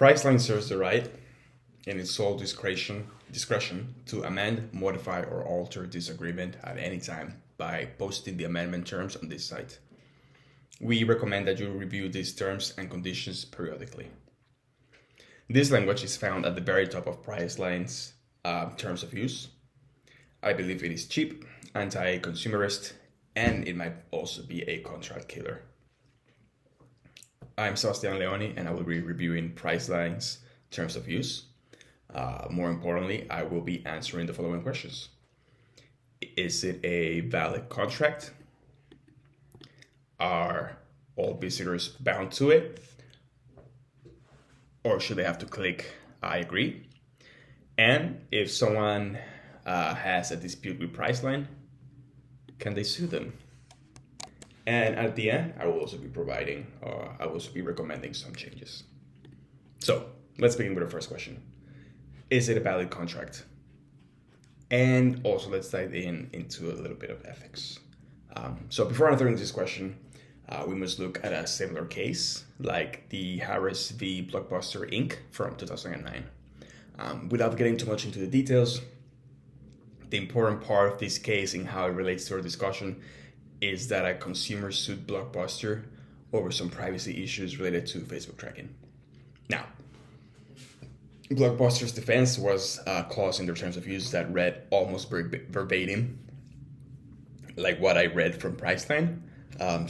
Priceline serves the right, in its sole discretion to amend, modify, or alter this agreement at any time by posting the amendment terms on this site. We recommend that you review these terms and conditions periodically. This language is found at the very top of Priceline's terms of use. I believe it is cheap, anti-consumerist, and it might also be a contract killer. I'm Sebastian Leoni, and I will be reviewing Priceline's terms of use. More importantly, I will be answering the following questions. Is it a valid contract? Are all visitors bound to it? Or should they have to click I agree? And if someone has a dispute with Priceline, can they sue them? And at the end, I will also be recommending some changes. So let's begin with the first question. Is it a valid contract? And also let's dive into a little bit of ethics. So before answering this question, we must look at a similar case like the Harris v. Blockbuster Inc. from 2009. Without getting too much into the details, the important part of this case and how it relates to our discussion is that a consumer sued Blockbuster over some privacy issues related to Facebook tracking. Now, Blockbuster's defense was a clause in their terms of use that read almost verbatim, like what I read from Priceline.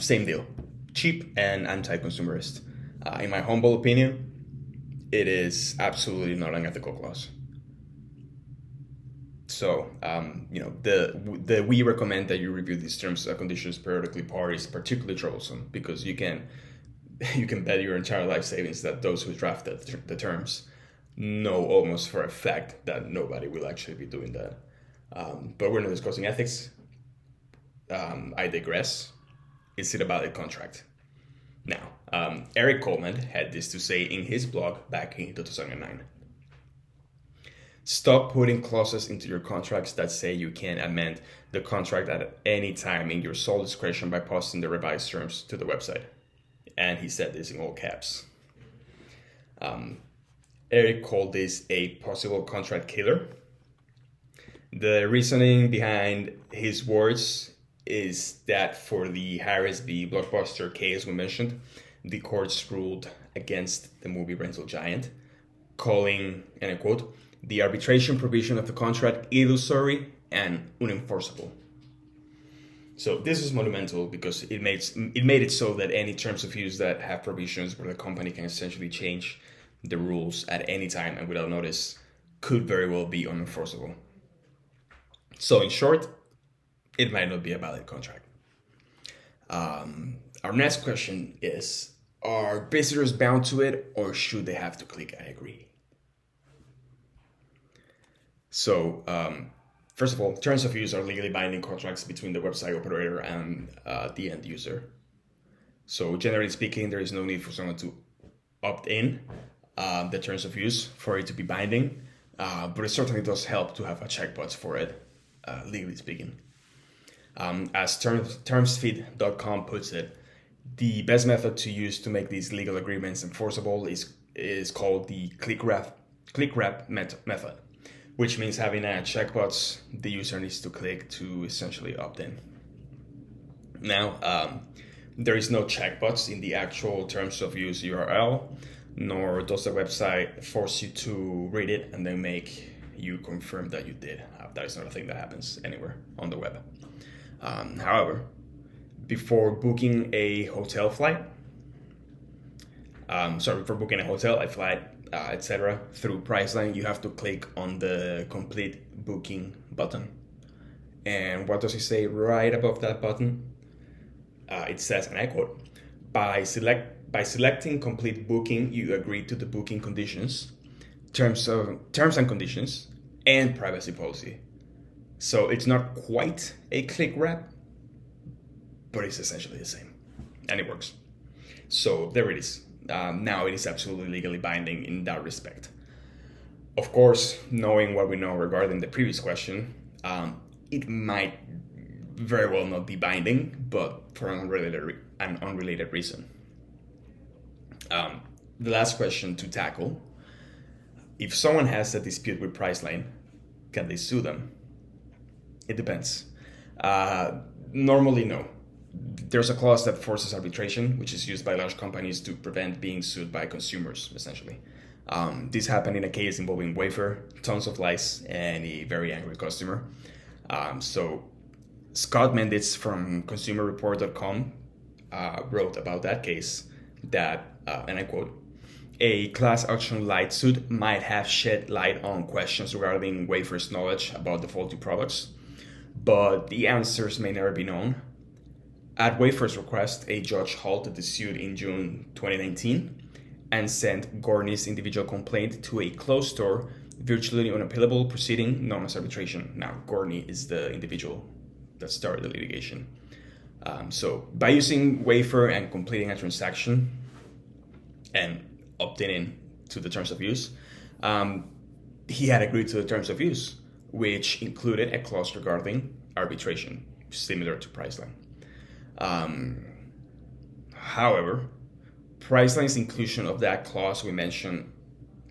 Same deal, cheap and anti-consumerist. In my humble opinion, it is absolutely not an ethical clause. So, we recommend that you review these terms and conditions periodically part is particularly troublesome because you can bet your entire life savings that those who drafted the terms know almost for a fact that nobody will actually be doing that. But we're not discussing ethics. I digress. Is it a valid contract? Now, Eric Coleman had this to say in his blog back in 2009. Stop putting clauses into your contracts that say you can amend the contract at any time in your sole discretion by posting the revised terms to the website. And he said this in all caps. Eric called this a possible contract killer. The reasoning behind his words is that for the Harris v. Blockbuster case we mentioned, the courts ruled against the movie rental giant, calling, and I quote, the arbitration provision of the contract illusory and unenforceable. So this is monumental because it made it so that any terms of use that have provisions where the company can essentially change the rules at any time and without notice could very well be unenforceable. So in short, it might not be a valid contract. Our next question is, are visitors bound to it or should they have to click I agree? So, first of all, terms of use are legally binding contracts between the website operator and the end user. So, generally speaking, there is no need for someone to opt in the terms of use for it to be binding, but it certainly does help to have a checkbox for it, legally speaking. As termsfeed.com puts it, the best method to use to make these legal agreements enforceable is called the click wrap method, which means having a checkbox the user needs to click to essentially opt in. Now, there is no checkbox in the actual terms of use URL, nor does the website force you to read it and then make you confirm that you did. That is not a thing that happens anywhere on the web. However, before booking a hotel, a flight, etc. through Priceline, you have to click on the complete booking button. And what does it say right above that button? It says, and I quote, by selecting complete booking, you agree to the booking conditions, terms and conditions, and privacy policy. So it's not quite a click wrap, but it's essentially the same, and it works. So there it is. Now it is absolutely legally binding in that respect. Of course, knowing what we know regarding the previous question, it might very well not be binding, but for an unrelated reason. the last question to tackle: if someone has a dispute with Priceline, can they sue them? It depends. Normally, no. There's a clause that forces arbitration, which is used by large companies to prevent being sued by consumers, essentially. This happened in a case involving Wayfair, tons of lies, and a very angry customer. So Scott Menditz from ConsumerReport.com wrote about that case that, and I quote, "A class action light suit might have shed light on questions regarding Wayfair's knowledge about the faulty products, but the answers may never be known. At Wayfair's request, a judge halted the suit in June 2019 and sent Gorney's individual complaint to a closed-door, virtually unappealable proceeding known as arbitration." Now, Gorney is the individual that started the litigation. So by using Wayfair and completing a transaction and opting in to the terms of use, he had agreed to the terms of use, which included a clause regarding arbitration, similar to Priceline. However, Priceline's inclusion of that clause we mentioned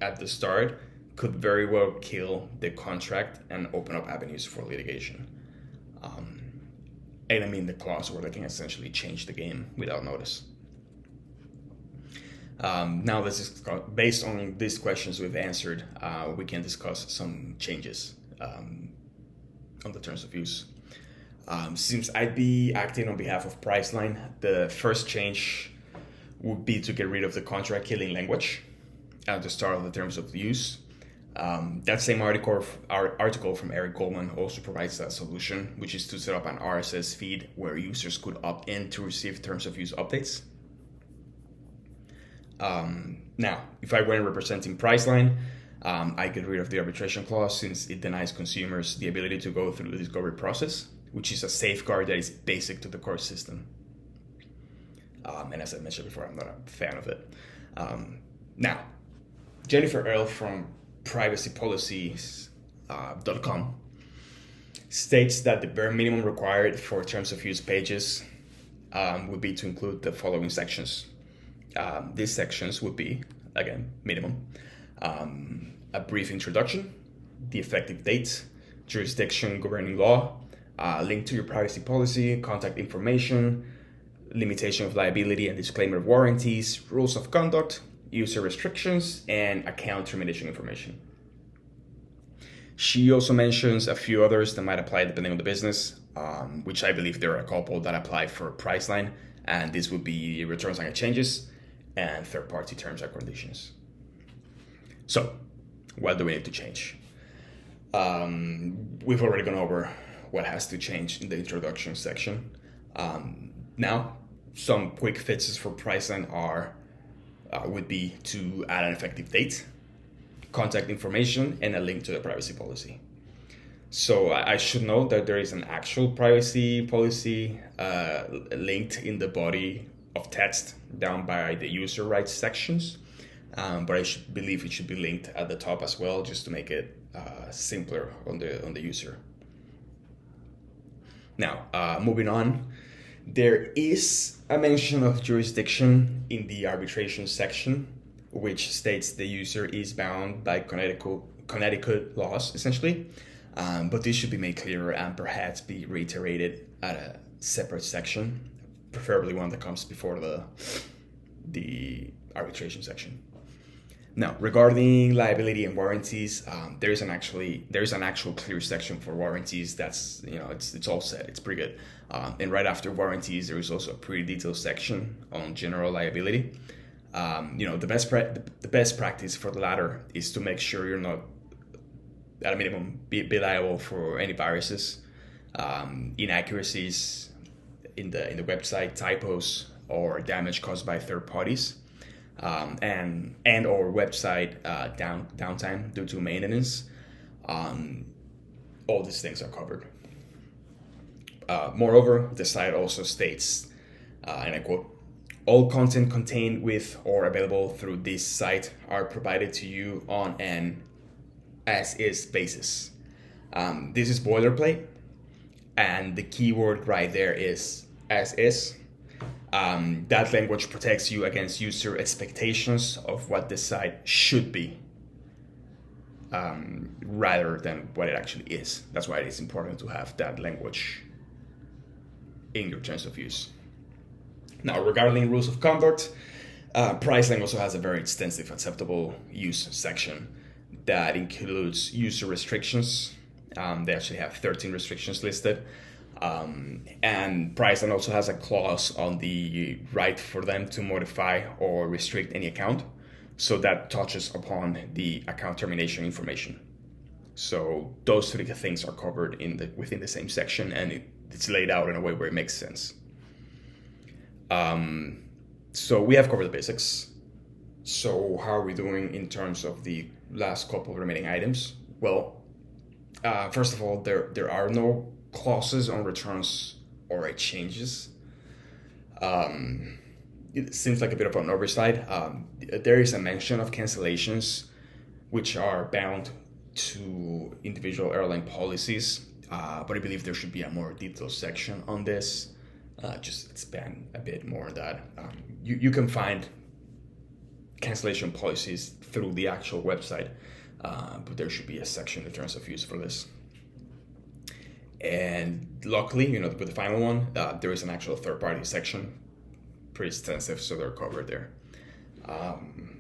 at the start could very well kill the contract and open up avenues for litigation. And I mean the clause where they can essentially change the game without notice. Now let's discuss, based on these questions we've answered, we can discuss some changes on the terms of use. Since I'd be acting on behalf of Priceline, the first change would be to get rid of the contract killing language at the start of the terms of use. That same article from Eric Goldman also provides a solution, which is to set up an RSS feed where users could opt in to receive terms of use updates. Now, if I were representing Priceline, I get rid of the arbitration clause since it denies consumers the ability to go through the discovery process, which is a safeguard that is basic to the core system. And as I mentioned before, I'm not a fan of it. Now, Jennifer Earle from privacypolicies.com states that the bare minimum required for terms of use pages would be to include the following sections. These sections would be, again, minimum, a brief introduction, the effective date, jurisdiction governing law, link to your privacy policy, contact information, limitation of liability and disclaimer of warranties, rules of conduct, user restrictions, and account termination information. She also mentions a few others that might apply depending on the business, which I believe there are a couple that apply for Priceline, and this would be returns and exchanges and third-party terms and conditions. So, what do we need to change? We've already gone over what has to change in the introduction section. Now, some quick fixes for Priceline would be to add an effective date, contact information, and a link to the privacy policy. So I should note that there is an actual privacy policy linked in the body of text down by the user rights sections, but I believe it should be linked at the top as well, just to make it simpler on the user. Now, moving on, there is a mention of jurisdiction in the arbitration section, which states the user is bound by Connecticut laws, essentially. But this should be made clearer and perhaps be reiterated at a separate section, preferably one that comes before the arbitration section. Now, regarding liability and warranties, there is an actual clear section for warranties. That's, it's all set. It's pretty good. And right after warranties, there is also a pretty detailed section on general liability. The best practice for the latter is to make sure you're not, at a minimum, be liable for any viruses, inaccuracies in the website, typos, or damage caused by third parties. And or website downtime due to maintenance. All these things are covered. Moreover, the site also states, and I quote, "All content contained with or available through this site are provided to you on an as-is basis." This is boilerplate, and the keyword right there is as-is. That language protects you against user expectations of what the site should be, rather than what it actually is. That's why it is important to have that language in your terms of use. Now, regarding rules of conduct, Priceline also has a very extensive acceptable use section that includes user restrictions. They actually have 13 restrictions listed. And Priceline also has a clause on the right for them to modify or restrict any account. So that touches upon the account termination information. So those three things are covered within the same section, and it's laid out in a way where it makes sense. So we have covered the basics. So how are we doing in terms of the last couple of remaining items? Well, first of all, there are no clauses on returns or exchanges. It seems like a bit of an oversight. There is a mention of cancellations, which are bound to individual airline policies, but I believe there should be a more detailed section on this. Just expand a bit more on that. You can find cancellation policies through the actual website, but there should be a section in terms of use for this. And luckily, with the final one, there is an actual third-party section, pretty extensive, so they're covered there.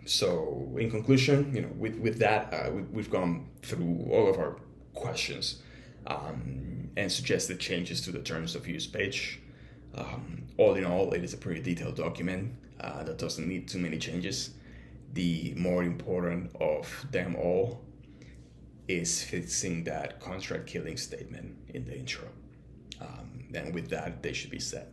So in conclusion, with that, we've gone through all of our questions and suggested changes to the terms of use page. All in all, it is a pretty detailed document that doesn't need too many changes. The more important of them all is fixing that contract killing statement in the intro. And with that, they should be set.